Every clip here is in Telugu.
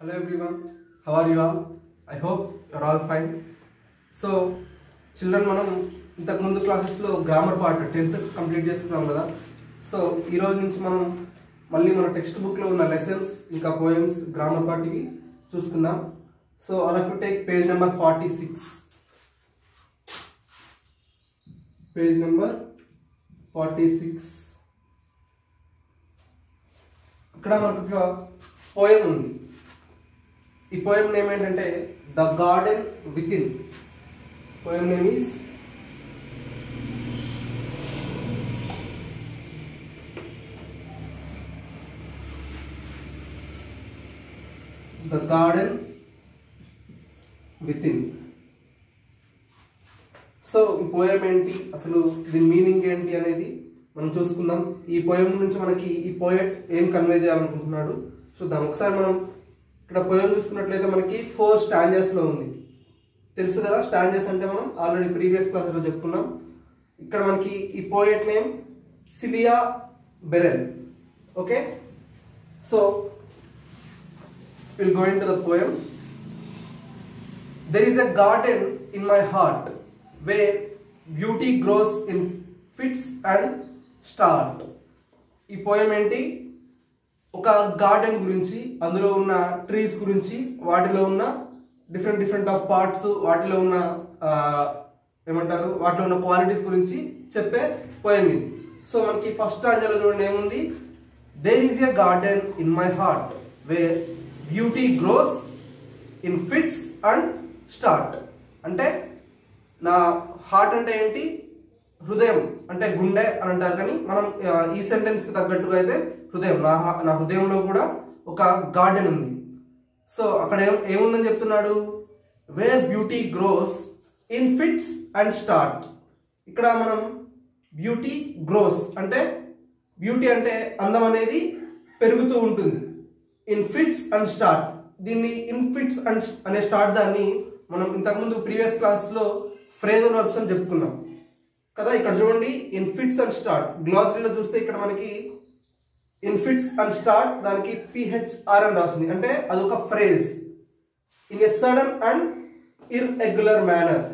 Hello everyone, how are you all? I hope you're all fine. So, children, మనం ఇంతకు ముందు క్లాసెస్ లో గ్రామర్ పార్ట్ టెన్సెస్ కంప్లీట్ చేసుకున్నాం కదా. సో ఈ రోజు నుంచి మనం మళ్ళీ మన టెక్స్ట్ బుక్ లో ఉన్న లెసన్స్ ఇంకా పోయమ్స్ గ్రామర్ పార్ట్ ఇవి చూసుకుందాం. So all of you take page number 46. Page number 46. ఇక్కడ మనకు పోయం ఉంది. ఈ పోయం నేమ్ ఏంటంటే the garden with in. Poem name is the garden with in. So ఈ పోయం ఏంటి, అసలు దీని మీనింగ్ ఏంటి అనేది మనం చూసుకుందాం. ఈ పోయం నుంచి మనకి ఈ పోయట్ ఏం కన్వే చేయాలనుకుంటున్నాడు చూద్దాం. ఒకసారి మనం ఇక్కడ పోయం చూసుకున్నట్లయితే మనకి 4 స్టాంజెస్ లో ఉంది. తెలుసు కదా స్టాంజెస్ అంటే, మనం ఆల్రెడీ ప్రీవియస్ క్లాస్ లో చెప్పుకున్నాం. ఇక్కడ మనకి ఈ poet name Celia Berrell. Okay, so will go into the poem. There is a garden in my heart where beauty grows in fits and start. ఈ పోయం ఏంటి, ఒక గార్డెన్ గురించి, అందులో ఉన్న ట్రీస్ గురించి, వాటిలో ఉన్న డిఫరెంట్ ఆఫ్ పార్ట్స్, వాటిలో ఉన్న ఏమంటారు, వాటిలో ఉన్న క్వాలిటీస్ గురించి చెప్పే పోయం ఇది. సో మనకి ఫస్ట్ స్టాంజాలో చూడండి ఏముంది, there is a garden in my heart where beauty grows in fits and start. అంటే నా హార్ట్ అంటే ఏంటి, హృదయం అంటే గుండె అని అంటారు, కానీ మనం ఈ సెంటెన్స్ కి తగ్గట్టుగా అయితే హృదయం, నా హృదయంలో కూడా ఒక గార్డెన్ ఉంది. సో అక్కడ ఏముందని చెప్తున్నాడు, where beauty grows in fits and start. ఇక్కడ మనం బ్యూటీ గ్రోస్ అంటే, బ్యూటీ అంటే అందం అనేది పెరుగుతూ ఉంటుంది. ఇన్ ఫిట్స్ అండ్ స్టార్ట్, దీన్ని ఇన్ ఫిట్స్ అండ్ అనే స్టార్ట్ దాన్ని మనం ఇంతకుముందు ప్రీవియస్ క్లాస్ లో ఫ్రేజల్ వర్బ్స్ అని చెప్పుకున్నాం కదా. ఇక్కడ చూడండి ఇన్ ఫిట్స్ అండ్ స్టార్ట్, గ్లాసరీలో చూస్తే ఇక్కడ మనకి ఇన్ ఫిట్స్ అండ్ స్టార్ట్ దానికి PHR అని రాస్తుంది. అంటే అదొక phrase. In a sudden and irregular manner,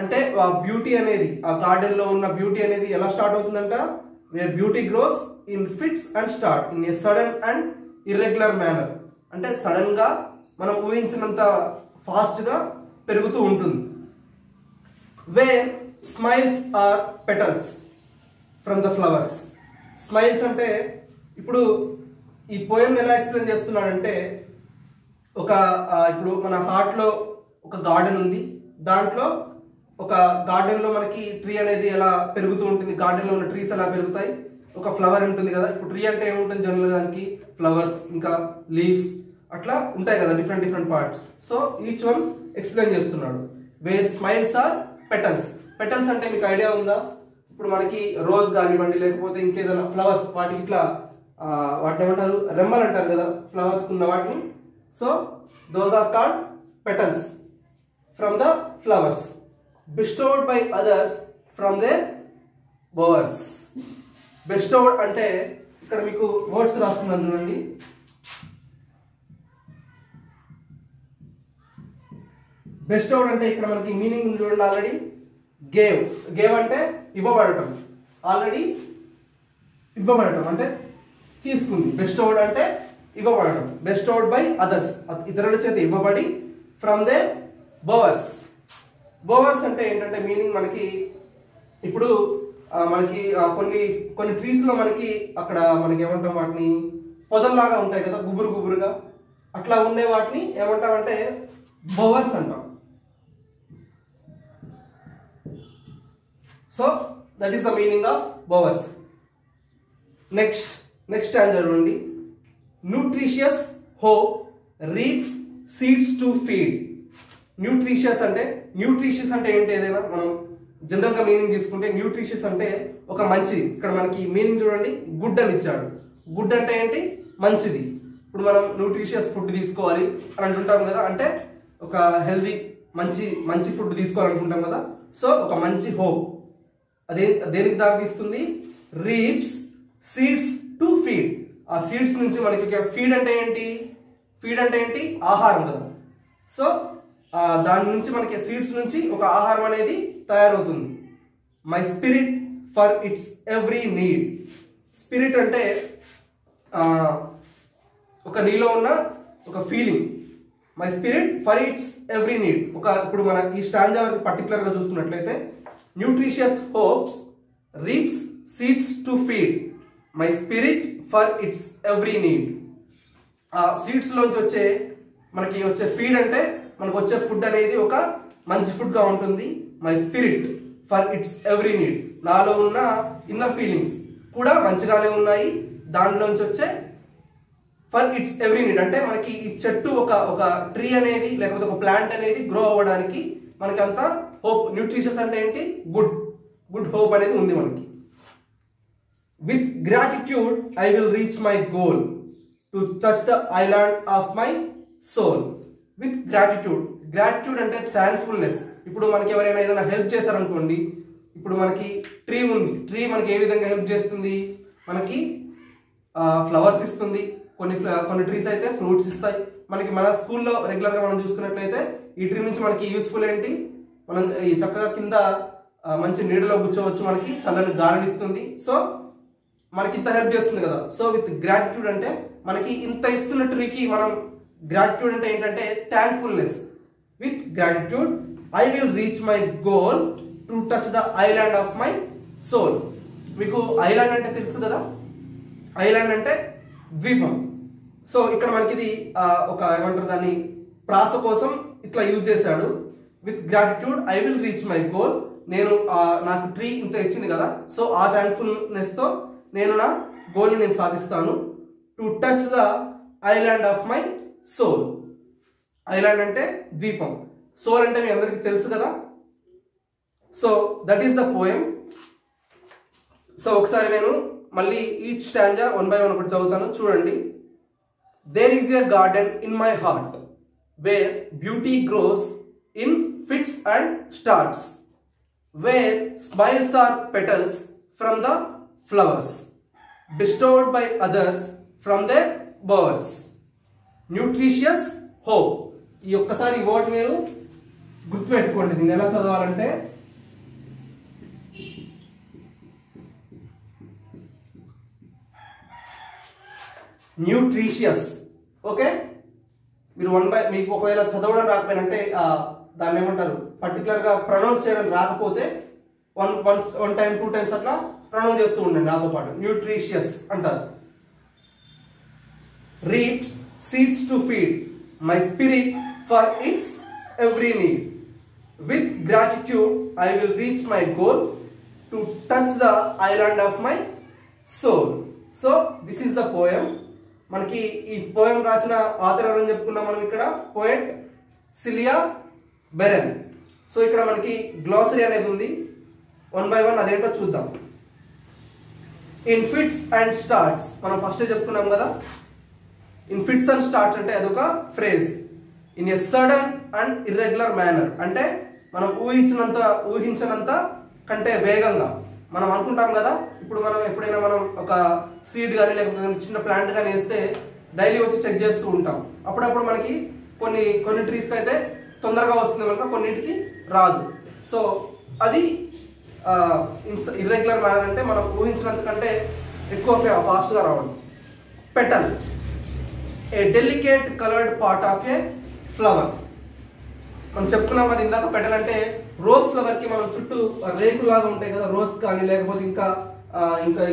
అంటే ఆ బ్యూటీ అనేది, ఆ గార్డెన్ లో ఉన్న బ్యూటీ అనేది ఎలా స్టార్ట్ అవుతుందంట, where beauty grows in fits and start in a sudden and irregular manner. అంటే సడన్ గా మనం ఊహించినంత ఫాస్ట్ గా పెరుగుతూ ఉంటుంది. Where smiles are petals from the flowers. Smiles అంటే, ఇప్పుడు ఈ పోయం ఎలా ఎక్స్ప్లెయిన్ చేస్తున్నాడంటే, ఇప్పుడు మన హార్ట్ లో ఒక గార్డెన్ ఉంది, దాంట్లో ఒక గార్డెన్ లో మనకి ట్రీ అనేది ఎలా పెరుగుతూ ఉంటుంది, గార్డెన్ లో ఉన్న ట్రీస్ ఎలా పెరుగుతాయి, ఒక ఫ్లవర్ ఉంటుంది కదా. ఇప్పుడు ట్రీ అంటే ఏముంటుంది జనరల్ గా, దానికి ఫ్లవర్స్ ఇంకా లీవ్స్ అట్లా ఉంటాయి కదా, different parts. So each one explain చేస్తున్నాడు. Where smiles are petals. Petals అంటే మీకు ఐడియా ఉందా, ఇప్పుడు మనకి రోజ్ కానివ్వండి, లేకపోతే ఇంకేదైనా ఫ్లవర్స్, వాటికి ఇట్లా వాటిని ఏమంటారు, రెమ్మలు అంటారు కదా ఫ్లవర్స్ ఉన్న వాటిని. So those are called petals from the flowers, bestowed by others from their bowers. bestowed అంటే ఇక్కడ మీకు వర్డ్స్ రాస్తున్నాను చూడండి. bestowed అంటే ఇక్కడ మనకి మీనింగ్ చూడండి, ఆల్రెడీ గేవ్ అంటే ఇవ్వబడటం, ఆల్రెడీ ఇవ్వబడటం అంటే తీసుకుంది. bestowed అంటే ఇవ్వబడటం, bestowed by others ఇతరుల చేత ఇవ్వబడి, ఫ్రమ్ దే బోవర్స్. బోవర్స్ అంటే ఏంటంటే మీనింగ్ మనకి, ఇప్పుడు మనకి కొన్ని ట్రీస్ లో మనకి అక్కడ మనకి ఏమంటాం, వాటిని పొదల్లాగా ఉంటాయి కదా, గుబురుగా అట్లా ఉండే వాటిని ఏమంటామంటే బోవర్స్ అంటాం. So that is the meaning of bowers. Next stanza చూడండి. Nutritious hoe reaps seeds to feed. Nutritious అంటే ఏంటి, ఏదైనా మనం జనరల్ గా మీనింగ్ తీసుకుంటే న్యూట్రిషియస్ అంటే ఒక మంచిది. ఇక్కడ మనకి మీనింగ్ చూడండి, గుడ్ అని ఇచ్చాడు. గుడ్ అంటే ఏంటి, మంచిది. ఇప్పుడు మనం న్యూట్రిషియస్ ఫుడ్ తీసుకోవాలి అని అంటుంటాం కదా, అంటే ఒక హెల్దీ మంచి ఫుడ్ తీసుకోవాలనుకుంటాం కదా. సో ఒక మంచి హోప్ అదే దేనికి దారితీస్తుంది, రీప్స్ సీడ్స్ టు ఫీడ్. ఆ సీడ్స్ నుంచి మనకి ఫీడ్ అంటే ఏంటి, ఫీడ్ అంటే ఏంటి, ఆహారం కదా. సో దాని నుంచి మనకి సీడ్స్ నుంచి ఒక ఆహారం అనేది తయారవుతుంది. My spirit for its every need. Spirit అంటే ఒక నీలో ఉన్న ఒక feeling. My spirit for its every need. ఇప్పుడు మన ఈ స్టాంజా వరకు పర్టికులర్గా చూసుకున్నట్లయితే, nutritious hopes leaps seeds to feed my spirit for its every need. ఆ సీడ్స్లోంచి మనకి వచ్చే ఫీడ్ అంటే మనకు వచ్చే ఫుడ్ అనేది ఒక మంచి ఫుడ్గా ఉంటుంది. My spirit for its every need. నాలో ఉన్న ఇన్నర్ ఫీలింగ్స్ కూడా మంచిగానే ఉన్నాయి. దాంట్లోంచి వచ్చే ఫర్ ఇట్స్ ఎవ్రీ నీడ్ అంటే మనకి ఈ చెట్టు ఒక ట్రీ అనేది లేకపోతే ఒక ప్లాంట్ అనేది గ్రో అవ్వడానికి మనకి అంత హోప్. న్యూట్రిషియస్ అంటే ఏంటి, గుడ్ హోప్ అనేది ఉంది మనకి. With gratitude I will reach my goal to touch the island of my soul. With gratitude. Gratitude అంటే థ్యాంక్ఫుల్నెస్. ఇప్పుడు మనకి ఎవరైనా ఏదైనా హెల్ప్ చేశారనుకోండి, ఇప్పుడు మనకి ట్రీ ఉంది, ట్రీ మనకి ఏ విధంగా హెల్ప్ చేస్తుంది, మనకి ఫ్లవర్స్ ఇస్తుంది, కొన్ని ట్రీస్ అయితే ఫ్రూట్స్ ఇస్తాయి మనకి. మన స్కూల్లో రెగ్యులర్గా మనం చూసుకున్నట్లయితే ఈ ట్రీ నుంచి మనకి యూస్ఫుల్ ఏంటి, మనం ఈ చక్కగా కింద మంచి నీడలో కూర్చోవచ్చు, మనకి చల్లని గాలిని ఇస్తుంది. సో మనకి ఇంత హెల్ప్ చేస్తుంది కదా. సో విత్ గ్రాటిట్యూడ్ అంటే మనకి ఇంత ఇస్తున్న ట్రీకి మనం గ్రాటిట్యూడ్ అంటే ఏంటంటే thankfulness. With gratitude I will reach my goal to touch the island of my soul. మీకు ఐలాండ్ అంటే తెలుసు కదా, ఐలాండ్ అంటే ద్వీపం. సో ఇక్కడ మనకి ఇది ఒక ఏమంటారు దాన్ని, ప్రాస కోసం ఇట్లా యూజ్ చేశాడు. With gratitude I will reach my goal. నేను నాకు ట్రీ ఇంత ఇచ్చింది కదా, సో ఆ థ్యాంక్ఫుల్నెస్తో నేను నా గోల్ని నేను సాధిస్తాను. To touch the island of my soul. Island అంటే ద్వీపం, సోల్ అంటే మీ అందరికీ తెలుసు కదా. So that is the poem. సో ఒకసారి నేను మళ్ళీ ఈచ్ స్టాంజా 1 by 1 ఒకటి చదువుతాను, చూడండి. There is a garden in my heart where beauty grows in fits and starts, where smiles are petals from the flowers bestowed by others from their birds. Nutritious hope. ఈ ఒక్కసారి ఈ వర్డ్ మీరు గుర్తుపెట్టుకోండి. దీన్ని ఎలా చదవాలంటే న్యూట్రిషియస్. ఓకే, మీరు మీకు ఒకవేళ చదవడం రాకపోయినంటే దాన్ని ఏమంటారు, పర్టికులర్గా ప్రొనౌన్స్ చేయడం రాకపోతే వన్ టైం 2 times అట్లా ప్రొనౌన్స్ చేస్తూ ఉండండి నాతో పాటు. న్యూట్రిషియస్ అంటారు. Reaps seeds to feed my spirit for its every need. With gratitude I will reach my goal to touch the island of my soul. So this is the poem. మనకి ఈ పోయం రాసిన ఆథర్ ఎవరని చెప్పుకున్నాం మనం ఇక్కడ, పోయెట్ సిలియా బెరెన్. సో ఇక్కడ మనకి గ్లాసరీ అనేది ఉంది. 1 by 1 అదేంటో చూద్దాం. ఇన్ ఫిట్స్ అండ్ స్టార్ట్స్ మనం ఫస్ట్ చెప్పుకున్నాం కదా. ఇన్ ఫిట్స్ అండ్ స్టార్ట్స్ అంటే అదొక phrase. In a sudden and irregular manner అంటే మనం ఊహించినంత కంటే వేగంగా. మనం అనుకుంటాం కదా, ఇప్పుడు మనం ఎప్పుడైనా మనం ఒక సీడ్ కానీ లేకపోతే చిన్న ప్లాంట్ కానీ వేస్తే డైలీ వచ్చి చెక్ చేస్తూ ఉంటాం. అప్పుడప్పుడు మనకి కొన్ని ట్రీస్కి అయితే తొందరగా వస్తుంది కనుక కొన్నిటికి రాదు. సో అది ఇర్రెగ్యులర్ మేనర్ అంటే మనం ఊహించినంత కంటే ఎక్కువ ఫాస్ట్గా రావడం. Petal A delicate coloured part of A flower. మనం చెప్పుకున్నాం కదా ఇందాక, పెటల్ అంటే రోజ్ ఫ్లవర్కి మనం చుట్టూ రేకులాగా ఉంటాయి కదా, రోజ్ కానీ లేకపోతే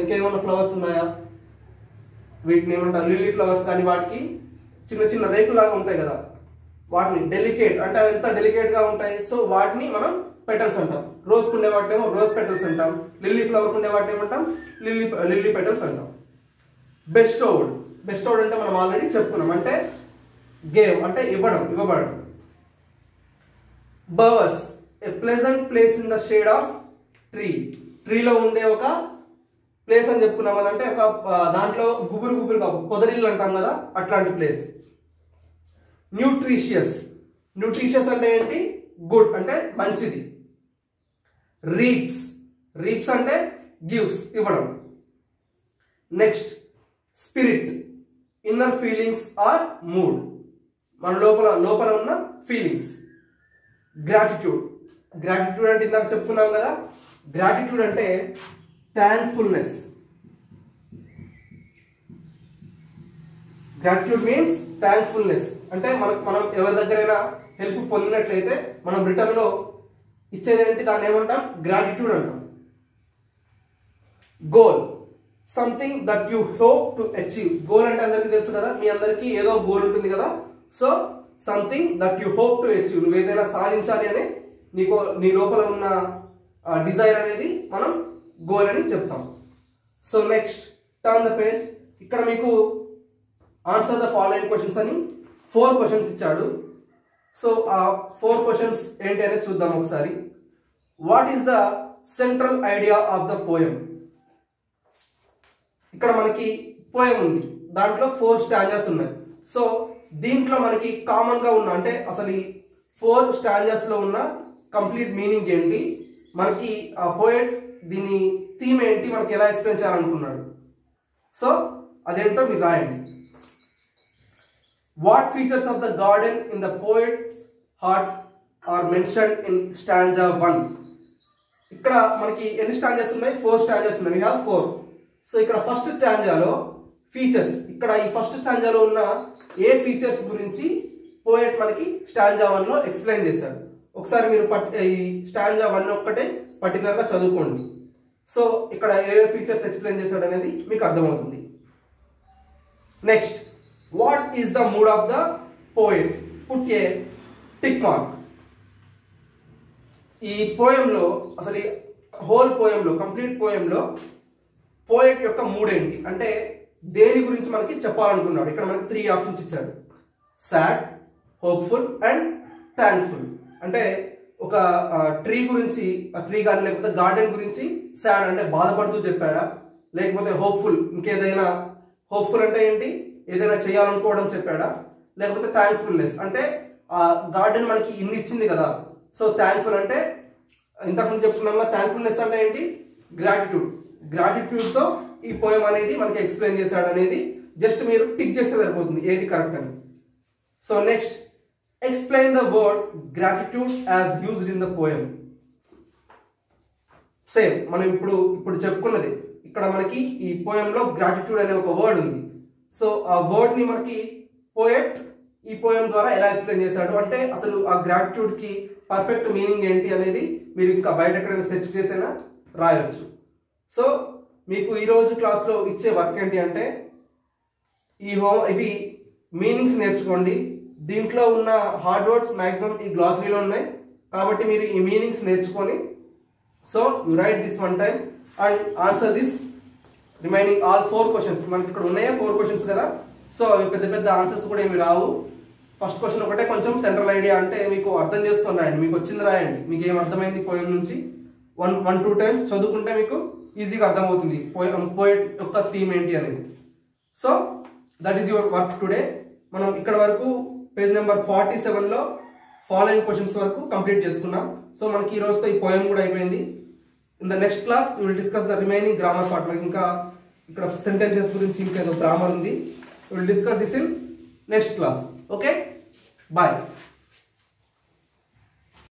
ఇంకేమన్నా ఫ్లవర్స్ ఉన్నాయా, వీటిని ఏమంటారు లిల్లీ ఫ్లవర్స్ కానీ, వాటికి చిన్న చిన్న రేకులాగా ఉంటాయి కదా, వాటిని డెలికేట్ అంటే ఎంత డెలికేట్గా ఉంటాయి. సో వాటిని మనం పెటల్స్ అంటాం. రోజ్ కుండే వాటినేమో రోజ్ పెటల్స్ అంటాం, లిల్లీ ఫ్లవర్ కుండే వాటిని ఏమంటాం లిల్లీ పెటల్స్ అంటాం. బెస్టోడ్ అంటే మనం ఆల్రెడీ చెప్పుకున్నాం, అంటే గేవ్ అంటే ఇవ్వబడడం. Bowers a pleasant place in the shade of ట్రీలో ఉండే ఒక ప్లేస్ అని చెప్పుకున్నాం. అదంటే ఒక దాంట్లో గుబురుగా పొదరిల్లు అంటాం కదా, అట్లాంటి ప్లేస్. న్యూట్రిషియస్ అంటే ఏంటి, గుడ్ అంటే మంచిది. రీప్స్ అంటే గివ్స్ ఇవ్వడం. Next spirit inner feelings or mood. మన లోపల లోపల ఉన్న ఫీలింగ్స్. గ్రాటిట్యూడ్. గ్రాటిట్యూడ్ అంటే ఇందాక చెప్పుకున్నాం కదా, గ్రాటిట్యూడ్ అంటే థ్యాంక్ఫుల్నెస్. Gratitude means thankfulness. అంటే మనం ఎవరి దగ్గరైనా హెల్ప్ పొందినట్లయితే మనం రిటర్న్ లో ఇచ్చేది ఏంటి, దాన్ని ఏమంటాం, గ్రాటిట్యూడ్ అంటాం. Goal, something that you hope to achieve. Goal అంటే అందరికీ తెలుసు కదా, మీ అందరికీ ఏదో గోల్ ఉంటుంది కదా. So something that you hope to achieve, నువ్వు ఏదైనా సాధించాలి అనే నీ లోపల ఉన్న డిజైర్ అనేది మనం గోల్ అని చెప్తాం. So next turn the page. ఇక్కడ మీకు ఆన్సర్ ద ఫాలోయింగ్ క్వశ్చన్స్ అని 4 క్వశ్చన్స్ ఇచ్చాడు. సో ఆ 4 క్వశ్చన్స్ ఏంటి అనేది చూద్దాం ఒకసారి. What is the central idea of the poem. ఇక్కడ మనకి పోయం ఉంది, దాంట్లో 4 స్టాంజాస్ ఉన్నాయి. సో దీంట్లో మనకి కామన్ గా ఉన్న అంటే అసలు ఈ 4 స్టాంజాస్ లో ఉన్న కంప్లీట్ మీనింగ్ ఏంటి, మనకి ఆ పోయెట్ దీని థీమ్ ఏంటి, మనకి ఎలా ఎక్స్ప్లెయిన్ చేయాలనుకున్నాడు. సో అదేంటో మీరు రాయండి. What features of the garden in the poet's heart are mentioned in stanza 1. ఇక్కడ మనకి ఎన్ని స్టాంజాస్ ఉన్నాయి, 4 స్టాంజాస్ ఉన్నాయి. We have 4. సో ఇక్కడ ఫస్ట్ స్టాంజాలో ఫీచర్స్, ఇక్కడ ఈ ఫస్ట్ స్టాంజాలో ఉన్న ఏ ఫీచర్స్ గురించి పోయెట్ మనకి స్టాంజా 1 లో ఎక్స్ప్లెయిన్ చేశాడు. ఒకసారి మీరు ఈ స్టాంజా 1 ఒక్కటే పర్టికులర్ గా చదువుకోండి. సో ఇక్కడ ఏ ఫీచర్స్ ఎక్స్ప్లెయిన్ చేశాడు అనేది మీకు అర్థమవుతుంది. Next, what is the mood of the poet, put a tick mark. ఈ పోయంలో అసలు ఈ హోల్ పోయంలో కంప్లీట్ పోయంలో పోయెట్ యొక్క మూడ్ ఏంటి అంటే దేని గురించి మనకి చెప్పాలనుకున్నాడు. ఇక్కడ మనకి 3 ఆప్షన్స్ ఇచ్చాడు, సాడ్, హోప్ఫుల్ అండ్ థ్యాంక్ఫుల్. అంటే ఒక ట్రీ గురించి, ఆ ట్రీ కానీ లేకపోతే గార్డెన్ గురించి సాడ్ అంటే బాధపడుతూ చెప్పాడా, లేకపోతే హోప్ఫుల్ ఇంకేదైనా, హోప్ఫుల్ అంటే ఏంటి, ఏదైనా చేయాలనుకోవడం చెప్పాడా, లేకపోతే థ్యాంక్ఫుల్నెస్ అంటే ఆ గార్డెన్ మనకి ఇన్ని ఇచ్చింది కదా. సో థ్యాంక్ఫుల్ అంటే ఇంతకుముందు చెప్పుకున్నాం, థ్యాంక్ఫుల్నెస్ అంటే ఏంటి, గ్రాటిట్యూడ్. గ్రాటిట్యూడ్ తో ఈ పోయం అనేది మనకి ఎక్స్ప్లెయిన్ చేశాడు అనేది జస్ట్ మీరు టిక్ చేస్తే సరిపోతుంది ఏది కరెక్ట్ అని. So next, explain the word gratitude as used in the poem. Same మనం ఇప్పుడు చెప్పుకున్నది, ఇక్కడ మనకి ఈ పోయంలో గ్రాటిట్యూడ్ అనే ఒక వర్డ్ ఉంది. సో ఆ వర్డ్ ని మనకి పోయెట్ ఈ పోయం ద్వారా ఎలా ఎక్స్ప్లెయిన్ చేశాడు అంటే అసలు ఆ గ్రాటిట్యూడ్ కి పర్ఫెక్ట్ మీనింగ్ ఏంటి అనేది మీరు ఇంకా బయట ఎక్కడైనా సెర్చ్ చేసైనా రాయొచ్చు. సో మీకు ఈరోజు క్లాస్లో ఇచ్చే వర్క్ ఏంటి అంటే ఇవి మీనింగ్స్ నేర్చుకోండి. దీంట్లో ఉన్న హార్డ్ వర్డ్స్ మ్యాక్సిమం ఈ గ్లాసరీలో ఉన్నాయి కాబట్టి మీరు ఈ మీనింగ్స్ నేర్చుకొని so you right this 1 time and answer this remaining all 4 questions. మనకి ఇక్కడ ఉన్నాయా 4 క్వశ్చన్స్ కదా. సో అవి పెద్ద పెద్ద ఆన్సర్స్ కూడా ఏమి రావు. ఫస్ట్ క్వశ్చన్ ఒకటే కొంచెం సెంట్రల్ ఐడియా అంటే మీకు అర్థం చేసుకొని రాయండి, మీకు వచ్చింది రాయండి, మీకు ఏం అర్థమైంది పోయం నుంచి 1-2 టైమ్స్ చదువుకుంటే మీకు ఈజీగా అర్థమవుతుంది పోయెట్ యొక్క థీమ్ ఏంటి అనేది. So that is your work today. మనం ఇక్కడ వరకు పేజ్ నెంబర్ 47లో ఫాలోయింగ్ క్వశ్చన్స్ వరకు కంప్లీట్ చేసుకున్నాం. సో మనకి ఈ రోజుతో ఈ పోయం కూడా అయిపోయింది. In the next class we will discuss the remaining grammar part. మనకి ఇంకా ఇక్కడ సెంటెన్సెస్ గురించి ఇంకా ఏదో గ్రామర్ ఉంది. We will discuss this in next class. Okay, bye.